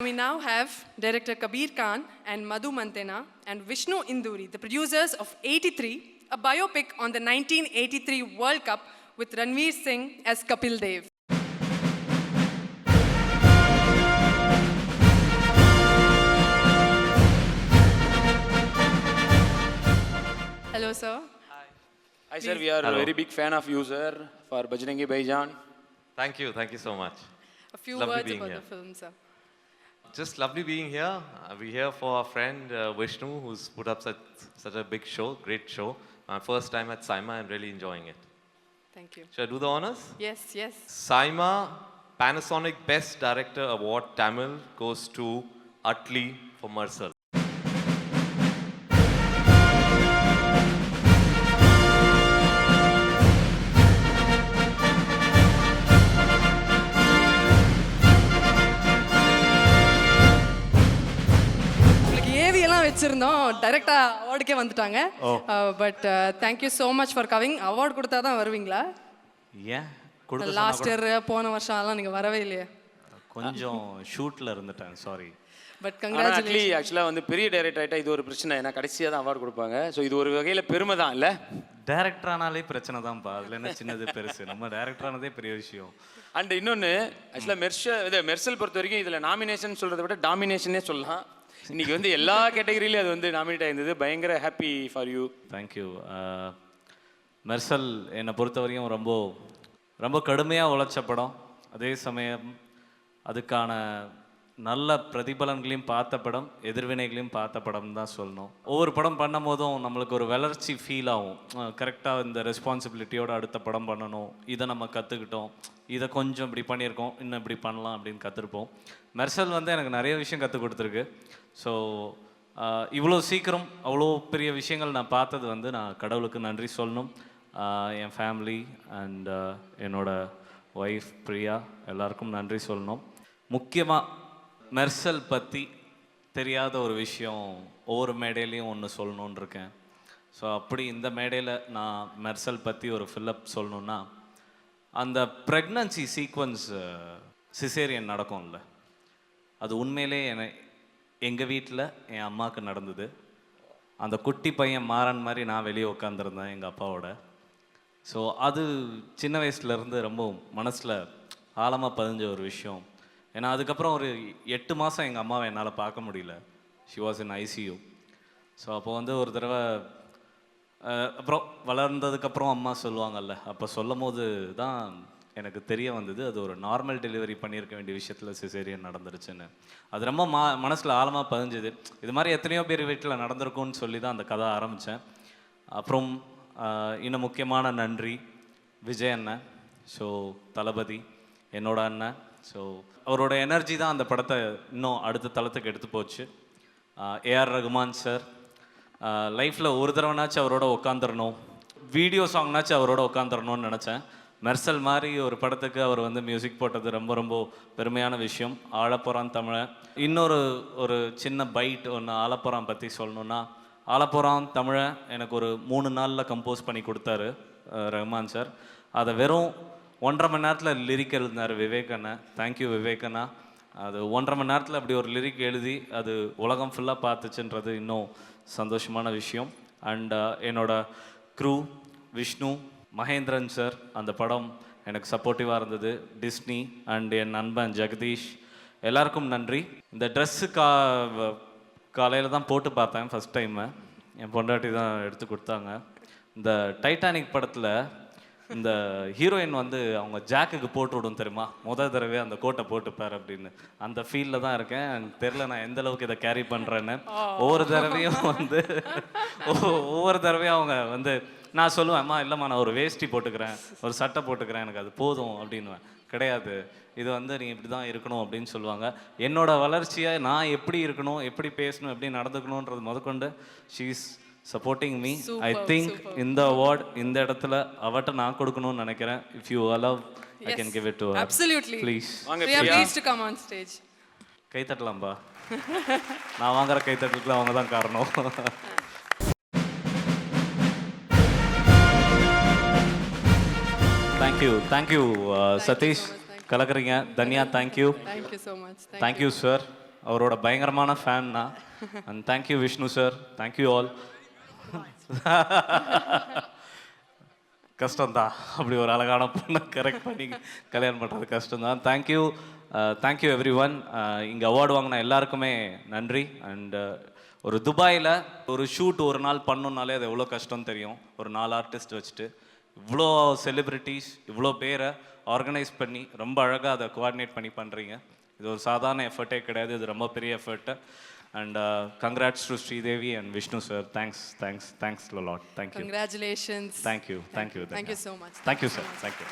We now have director Kabir Khan and Madhu Mantena and Vishnu Induri, the producers of 83, a biopic on the 1983 World Cup with Ranveer Singh as Kapil Dev. Hello, sir. Hi, sir. We are a very big fan of you, sir, for Bajrangi Bhaijaan. Thank you so much. A few Lovely words being about here. the film, sir. Just lovely being here. We're here for our friend Vishnu, who's put up such a big show, great show. My first time at SIMA, I'm really enjoying it. Thank you. Should I do the honors? Yes, yes. SIMA Panasonic Best Director Award Tamil goes to Atli for Mersal. வச்சிருந்தோம் டைரக்டா அவார்டுக்கே வந்துட்டாங்க. But thank you so much for giving. Award கொடுத்தா தான் வருவீங்களா? ஏன் last year போன வருஷம் எல்லாம் நீங்க வரவே இல்லையே. கொஞ்சம் ஷூட்ல இருந்துட்டேன், சாரி. But congratulations. ஆக்சுவலா வந்து பெரிய டைரக்டர் ஆயிட்டா இது ஒரு பிரச்சனை. ஏன்னா கடைசியா தான் அவார்டு கொடுப்பாங்க. ஸோ இது ஒரு வகையில பெருமை தான் இல்ல? டைரக்டர் ஆனாலே பிரச்சனை தான்ப்பா. அதுல என்ன சின்னது பெருசு, நம்ம டைரக்டர் ஆனதே பெரிய விஷயம். அண்ட் இன்னொன்று ஆக்சுவலாக மெர்சல் பொறுத்த வரைக்கும் இதில் நாமினேஷன் சொல்கிறத விட டாமினேஷனே சொல்லலாம். இன்னைக்கு வந்து எல்லா கேட்டகரியிலையும் அது வந்து நாமினேட் ஆயிருந்தது. பயங்கர happy for you. Thank you. Mersal என்னை பொறுத்தவரையும் ரொம்ப ரொம்ப கடுமையாக உழைச்ச படம். அதே சமயம் அதுக்கான நல்ல பிரதிபலன்களையும் பார்த்த படம், எதிர்வினைகளையும் பார்த்த படம் தான் சொல்லணும். ஒவ்வொரு படம் பண்ணும் போதும் நம்மளுக்கு ஒரு வளர்ச்சி ஃபீல் ஆகும். கரெக்டாக இந்த ரெஸ்பான்சிபிலிட்டியோடு அடுத்த படம் பண்ணணும், இதை நம்ம கற்றுக்கிட்டோம், இதை கொஞ்சம் இப்படி பண்ணியிருக்கோம், இன்னும் இப்படி பண்ணலாம் அப்படின்னு கற்றுருப்போம். மெர்சல் வந்து எனக்கு நிறைய விஷயம் கற்றுக் கொடுத்துருக்கு. ஸோ இவ்வளோ சீக்கிரம் அவ்வளோ பெரிய விஷயங்கள் நான் பார்த்தது வந்து நான் கடவுளுக்கு நன்றி சொல்லணும். என் ஃபேமிலி அண்ட் என்னோட ஒய்ஃப் பிரியா எல்லாருக்கும் நன்றி சொல்லணும். முக்கியமாக மெர்சல் பற்றி தெரியாத ஒரு விஷயம் ஒவ்வொரு மேடையிலையும் ஒன்று சொல்லணுன்னு இருக்கேன். ஸோ அப்படி இந்த மேடையில் நான் மெர்சல் பற்றி ஒரு ஃபில்லப் சொல்லணுன்னா, அந்த ப்ரெக்னன்சி சீக்வன்ஸ் சிசேரியன் நடக்கும்ல, அது உண்மையிலே எங்கள் வீட்டில் என் அம்மாவுக்கு நடந்தது. அந்த குட்டி பையன் மாறன் மாதிரி நான் வெளியே உட்காந்துருந்தேன் எங்கள் அப்பாவோட. ஸோ அது சின்ன வயசுலேருந்து ரொம்ப மனசில் ஆழமாக பதிஞ்ச ஒரு விஷயம். ஏன்னா அதுக்கப்புறம் ஒரு 8 மாதம் எங்கள் அம்மாவை என்னால் பார்க்க முடியல. She was in ICU. So அப்போ வந்து ஒரு தடவை அப்புறம் வளர்ந்ததுக்கப்புறம் அம்மா சொல்லுவாங்கல்ல, அப்போ சொல்லும் போது தான் எனக்கு தெரிய வந்தது அது ஒரு நார்மல் டெலிவரி பண்ணியிருக்க வேண்டிய விஷயத்தில் சிசேரியன் நடந்துருச்சுன்னு. அது ரொம்ப மனசில் ஆழமாக பதிஞ்சுது. இது மாதிரி எத்தனையோ பேர் வீட்டில் நடந்திருக்கும்னு சொல்லி தான் அந்த கதை ஆரம்பித்தேன். அப்புறம் இன்னும் முக்கியமான நன்றி விஜய் அண்ணன், ஸோ தளபதி என்னோட அண்ணன். ஸோ அவரோட எனர்ஜி தான் அந்த படத்தை இன்னும் அடுத்த தளத்துக்கு எடுத்து போச்சு. ஏஆர் ரகுமான் சார், லைஃப்பில் ஒரு தடவைனாச்சும் அவரோட உட்காந்துடணும், வீடியோ சாங்னாச்சும் அவரோட உட்காந்துடணும்னு நினச்சேன். மெர்சல் மாதிரி ஒரு படத்துக்கு அவர் வந்து மியூசிக் போட்டது ரொம்ப ரொம்ப பெருமையான விஷயம். ஆலப்புறான் தமிழன். ஒரு சின்ன பைட் ஒன்று ஆலப்புறான் பற்றி சொல்லணுன்னா, ஆலப்புறான் தமிழன் எனக்கு ஒரு 3 நாளில் கம்போஸ் பண்ணி கொடுத்தாரு ரஹ்மான் சார். அதை வெறும் 1.5 மணி நேரத்தில் லிரிக் எழுதினார் விவேக் அண்ணா. தேங்க்யூ விவேக் அண்ணா. அது 1.5 மணி நேரத்தில் அப்படி ஒரு லிரிக் எழுதி அது உலகம் ஃபுல்லாக பார்த்துச்சுன்றது இன்னும் சந்தோஷமான விஷயம். அண்ட் என்னோட க்ரூ விஷ்ணு, மகேந்திரன் சார், அந்த படம் எனக்கு சப்போர்ட்டிவாக இருந்தது. டிஸ்னி அண்ட் என் நண்பன் ஜெகதீஷ், எல்லாருக்கும் நன்றி. இந்த ட்ரெஸ்ஸு காலையில் தான் போட்டு பார்த்தேன் ஃபஸ்ட் டைமு. என் பொண்டாட்டி தான் எடுத்து கொடுத்தாங்க. இந்த டைட்டானிக் படத்தில் இந்த ஹீரோயின் வந்து அவங்க ஜாக்குக்கு போட்டு விடும் தெரியுமா, தடவை அந்த கோட்டை போட்டுப்பார் அப்படின்னு. அந்த ஃபீல்டில் தான் இருக்கேன். எனக்கு தெரில நான் எந்த அளவுக்கு இதை கேரி பண்ணுறேன்னு. ஒவ்வொரு தடவையும் அவங்க வந்து நான் சொல்லுவேன், அம்மா இல்லைம்மா நான் ஒரு வேஷ்டி போட்டுக்கிறேன், ஒரு சட்டை போட்டுக்கிறேன், எனக்கு அது போதும் அப்படின்னுவேன். கிடையாது, இது வந்து நீ இப்படி தான் இருக்கணும் அப்படின்னு சொல்லுவாங்க. என்னோட வளர்ச்சியை நான் எப்படி இருக்கணும், எப்படி பேசணும், எப்படி நடந்துக்கணுன்றது முதற்கொண்டு she's supporting me. I think இந்த அவார்ட் இந்த இடத்துல அவட்ட நான் கொடுக்கணும்னு நினைக்கிறேன். If you allow I can give it to her. Absolutely. Please. We are pleased to come on stage. கை தட்டலாம்பா. நான் வாங்குற கை தட்டலுக்கு அவங்க தான் காரணம். தேங்க்யூ சதீஷ், கலக்குறீங்க. Dhanya thank you. Thank you so much. Thank you sir. அவரோட பயங்கரமான ஃபேன் நான். And thank you Vishnu sir, thank you all. கஷ்டம்தான் அப்படி ஒரு அழகான பொண்ணை கரெக்ட் பண்ணி கல்யாணம் பண்ணுறது கஷ்டம்தான். Thank you every one. இங்கே அவார்டு வாங்கின எல்லாருக்குமே நன்றி. அண்ட் ஒரு துபாயில் ஒரு ஷூட் ஒரு நாள் பண்ணணுன்னாலே அது எவ்வளோ கஷ்டம் தெரியும். ஒரு 4 ஆர்டிஸ்ட் வச்சுட்டு இவ்வளோ செலிப்ரிட்டிஸ் இவ்வளோ பேரை ஆர்கனைஸ் பண்ணி ரொம்ப அழகாக அதை கோஆர்டினேட் பண்ணி பண்ணுறீங்க. இது ஒரு சாதாரண எஃபர்ட்டே கிடையாது, இது ரொம்ப பெரிய effort. And congrats to Sridevi and Vishnu sir. Thanks a lot. Thank you. Congratulations. Thank you so much. Thank you sir. Thank you.